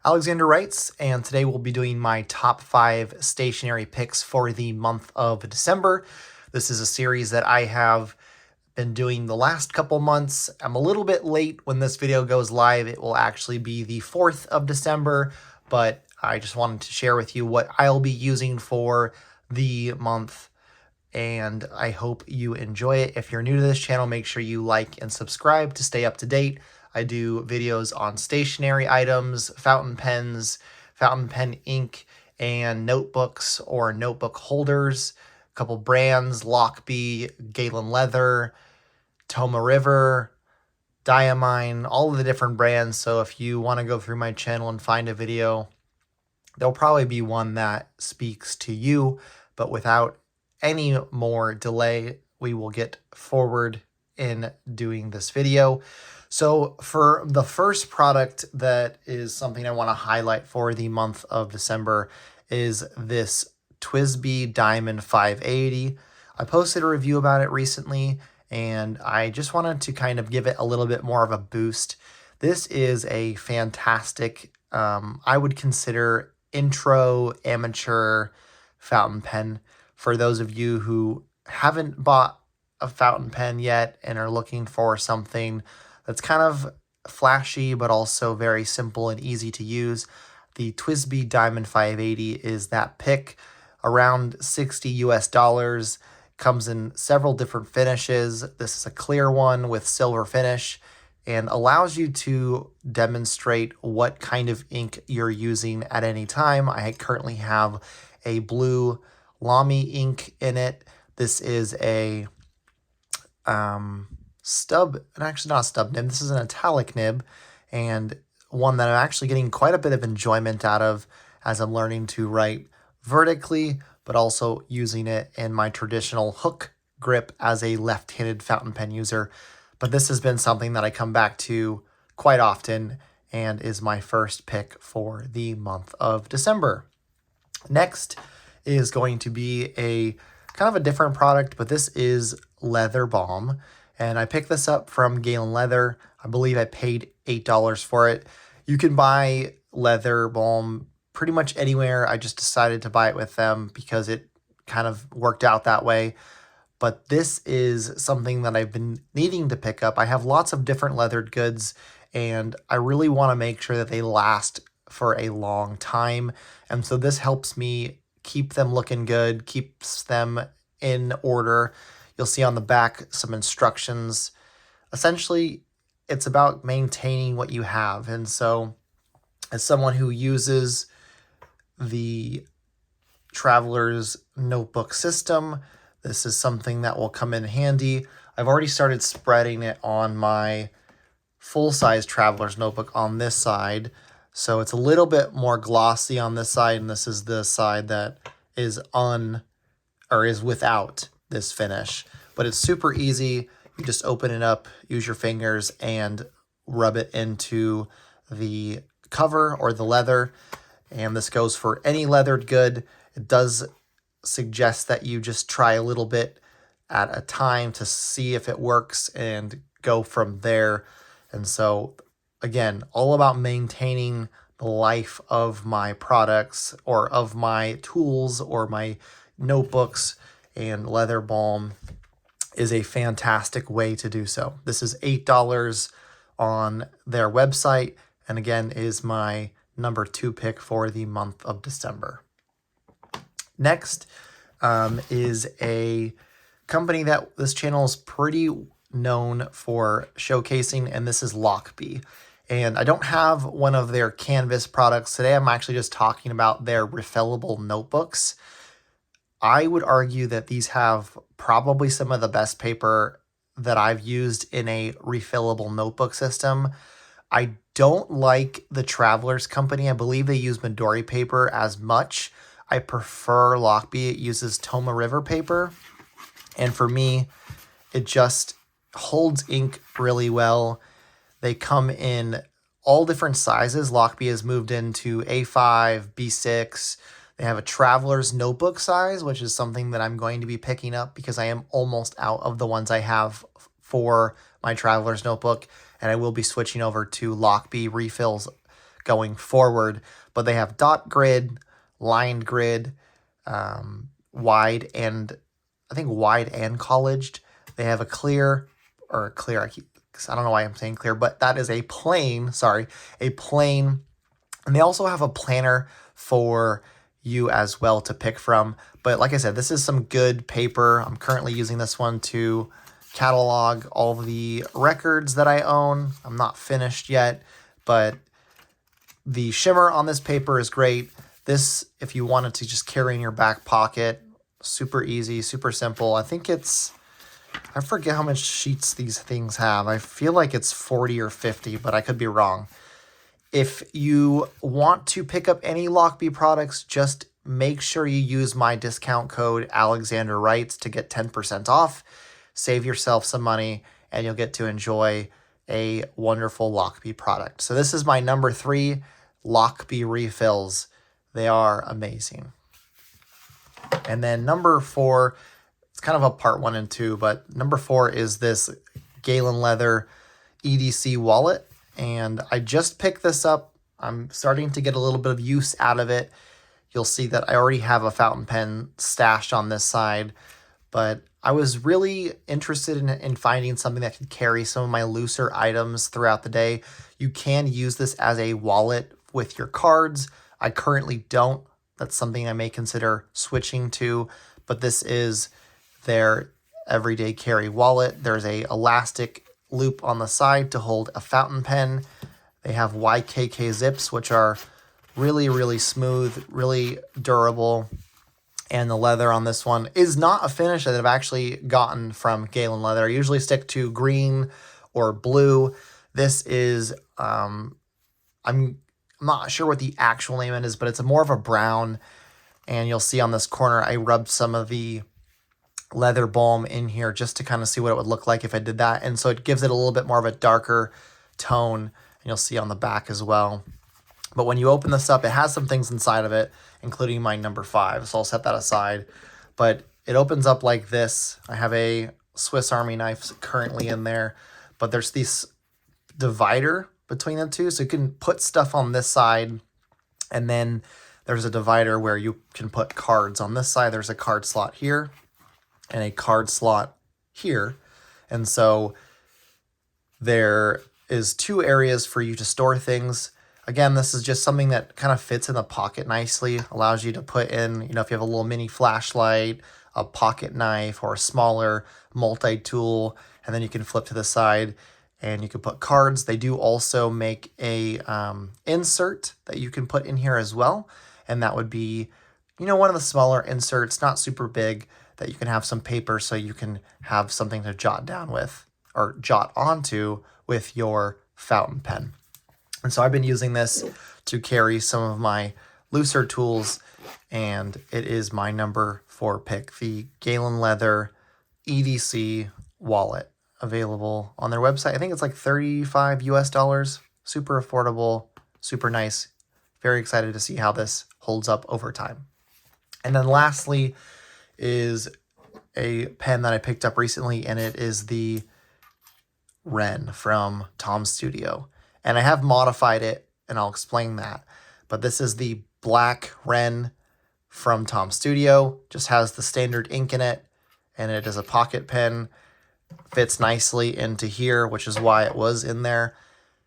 Alexander writes, and today we'll be doing my top 5 stationery picks for the month of December. This is a series that I have been doing the last couple months. I'm a little bit late when this video goes live. It will actually be the 4th of December, but I just wanted to share with you what I'll be using for the month, and I hope you enjoy it. If you're new to this channel, make sure you like and subscribe to stay up to date. I do videos on stationery items, fountain pens, fountain pen ink, and notebooks or notebook holders. A couple brands, Lochby, Galen Leather, Toma River, Diamond, all of the different brands. So if you want to go through my channel and find a video, there'll probably be one that speaks to you. But without any more delay, we will get forward in doing this video. So for the first product that is something I want to highlight for the month of December is this Twsbi Diamond 580. I posted a review about it recently, and I just wanted to kind of give it a little bit more of a boost. This is a fantastic, I would consider intro amateur fountain pen. For those of you who haven't bought a fountain pen yet and are looking for something that's kind of flashy but also very simple and easy to use, the Twsbi Diamond 580 is that pick. Around $60 US. Comes in several different finishes. This is a clear one with silver finish and allows you to demonstrate what kind of ink you're using at any time. I currently have a blue Lochby ink in it. This is a stub, and actually not a stub nib, this is an italic nib, and one that I'm actually getting quite a bit of enjoyment out of as I'm learning to write vertically, but also using it in my traditional hook grip as a left-handed fountain pen user. But this has been something that I come back to quite often and is my first pick for the month of December. Next is going to be a kind of a different product, but this is leather balm. And I picked this up from Galen Leather. I believe I paid $8 for it. You can buy leather balm pretty much anywhere. I just decided to buy it with them because it kind of worked out that way. But this is something that I've been needing to pick up. I have lots of different leathered goods, and I really want to make sure that they last for a long time. And so this helps me keep them looking good, keeps them in order. You'll see on the back some instructions. Essentially, it's about maintaining what you have. And so as someone who uses the Traveler's Notebook system, this is something that will come in handy. I've already started spreading it on my full-size Traveler's Notebook on this side. So it's a little bit more glossy on this side, and this is the side that is without this finish. But it's super easy. You just open it up, use your fingers, and rub it into the cover or the leather. And this goes for any leathered good. It does suggest that you just try a little bit at a time to see if it works and go from there. And so, again, all about maintaining the life of my products or of my tools or my notebooks, and leather balm is a fantastic way to do so. This is $8 on their website, and again is my number 2 pick for the month of December. Next is a company that this channel is pretty known for showcasing, and this is Lochby. And I don't have one of their canvas products today. I'm actually just talking about their refillable notebooks. I would argue that these have probably some of the best paper that I've used in a refillable notebook system. I don't like the Traveler's Company. I believe they use Midori paper as much. I prefer Lochby. It uses Toma River paper. And for me, it just holds ink really well. They come in all different sizes. Lochby has moved into A5, B6. They have a Traveler's Notebook size, which is something that I'm going to be picking up because I am almost out of the ones I have for my Traveler's Notebook. And I will be switching over to Lochby refills going forward. But they have dot grid, lined grid, wide and I think wide and colleged. They have a clear, or clear, I don't know why I'm saying clear, but that is a plain, a plain. And they also have a planner for you as well to pick from. But like I said, this is some good paper. I'm currently using this one to catalog all the records that I own. I'm not finished yet, but the shimmer on this paper is great. This, if you wanted to just carry in your back pocket, super easy, super simple. I think it's, I forget how much sheets these things have. I feel like it's 40 or 50, but I could be wrong. If you want to pick up any Lochby products, just make sure you use my discount code Alexander Wrights to get 10% off. Save yourself some money and you'll get to enjoy a wonderful Lochby product. So this is my number 3 Lochby refills. They are amazing. And then number 4, it's kind of a part 1 and 2, but number 4 is this Galen Leather EDC wallet. And I just picked this up. I'm starting to get a little bit of use out of it. You'll see that I already have a fountain pen stashed on this side, but I was really interested in finding something that could carry some of my looser items throughout the day. You can use this as a wallet with your cards. I currently don't. That's something I may consider switching to, but this is their everyday carry wallet. There's a elastic loop on the side to hold a fountain pen. They have YKK zips, which are really, really smooth, really durable. And the leather on this one is not a finish that I've actually gotten from Galen Leather. I usually stick to green or blue. This is, I'm not sure what the actual name is, but it's more of a brown. And you'll see on this corner, I rubbed some of the leather balm in here just to kind of see what it would look like if I did that. And so it gives it a little bit more of a darker tone. And you'll see on the back as well. But when you open this up, it has some things inside of it, including my number 5. So I'll set that aside. But it opens up like this. I have a Swiss Army knife currently in there. But there's this divider between the two. So you can put stuff on this side. And then there's a divider where you can put cards. On this side, there's a card slot here and a card slot here. And so there is 2 areas for you to store things. Again, this is just something that kind of fits in the pocket nicely, allows you to put in, if you have a little mini flashlight, a pocket knife, or a smaller multi-tool, and then you can flip to the side and you can put cards. They do also make a insert that you can put in here as well. And that would be, one of the smaller inserts, not super big, that you can have some paper so you can have something to jot down with or jot onto with your fountain pen. And so I've been using this to carry some of my looser tools, and it is my number 4 pick, the Galen Leather EDC wallet, available on their website. I think it's like $35 US, super affordable, super nice. Very excited to see how this holds up over time. And then lastly is a pen that I picked up recently, and it is the Ren from Tom's Studio. And I have modified it, and I'll explain that. But this is the black Ren from Tom's Studio. Just has the standard ink in it, and it is a pocket pen. Fits nicely into here, which is why it was in there.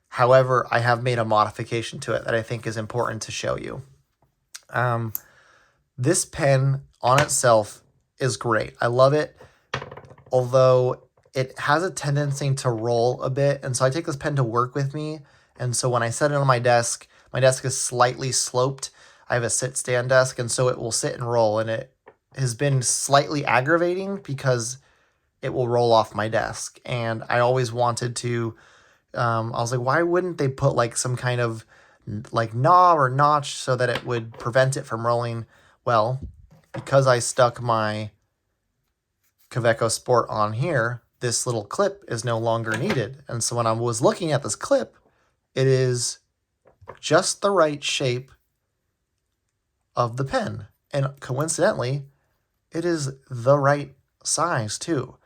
However, I have made a modification to it that I think is important to show you. This pen on itself is great. I love it, although it has a tendency to roll a bit. And so I take this pen to work with me. And so when I set it on my desk is slightly sloped. I have a sit-stand desk, and so it will sit and roll. And it has been slightly aggravating because it will roll off my desk. And I always wanted to, I was like, why wouldn't they put like some kind of like knob or notch so that it would prevent it from rolling? Well, because I stuck my Kaweco Sport on here, this little clip is no longer needed. And so when I was looking at this clip, it is just the right shape of the pen. And coincidentally, it is the right size too.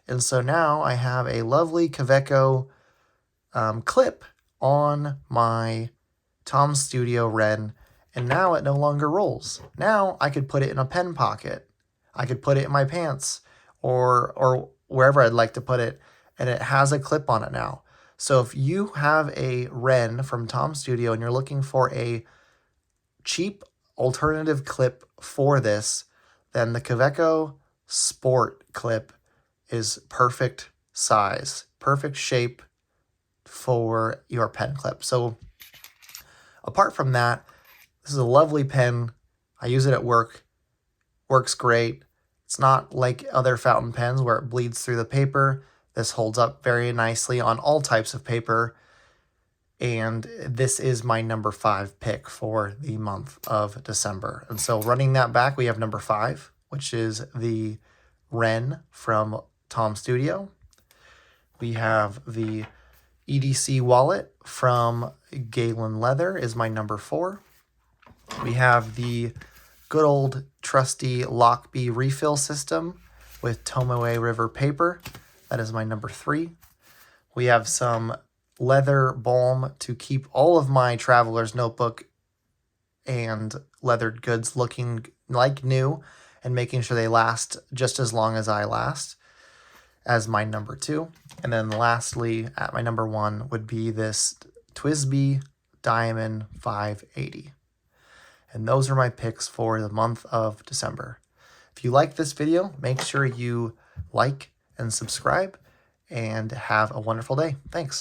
And so now I have a lovely Kaweco clip on my Tom Studio Ren, and now it no longer rolls. Now I could put it in a pen pocket. I could put it in my pants or wherever I'd like to put it, and it has a clip on it now. So if you have a Ren from Tom Studio and you're looking for a cheap alternative clip for this, then the Kaweco Sport clip is perfect size, perfect shape for your pen clip. So apart from that, this is a lovely pen. I use it at work. Works great. It's not like other fountain pens where it bleeds through the paper. This holds up very nicely on all types of paper. And this is my number 5 pick for the month of December. And so running that back, we have number 5, which is the Ren from Tom Studio. We have the EDC wallet from Galen Leather is my number 4. We have the good old trusty Lochby refill system with Tomoe River paper. That is my number 3. We have some leather balm to keep all of my traveler's notebook and leathered goods looking like new and making sure they last just as long as I last, as my number 2. And then lastly, at my number 1 would be this Twsbi Diamond 580. And those are my picks for the month of December. If you like this video, make sure you like and subscribe, and have a wonderful day. Thanks.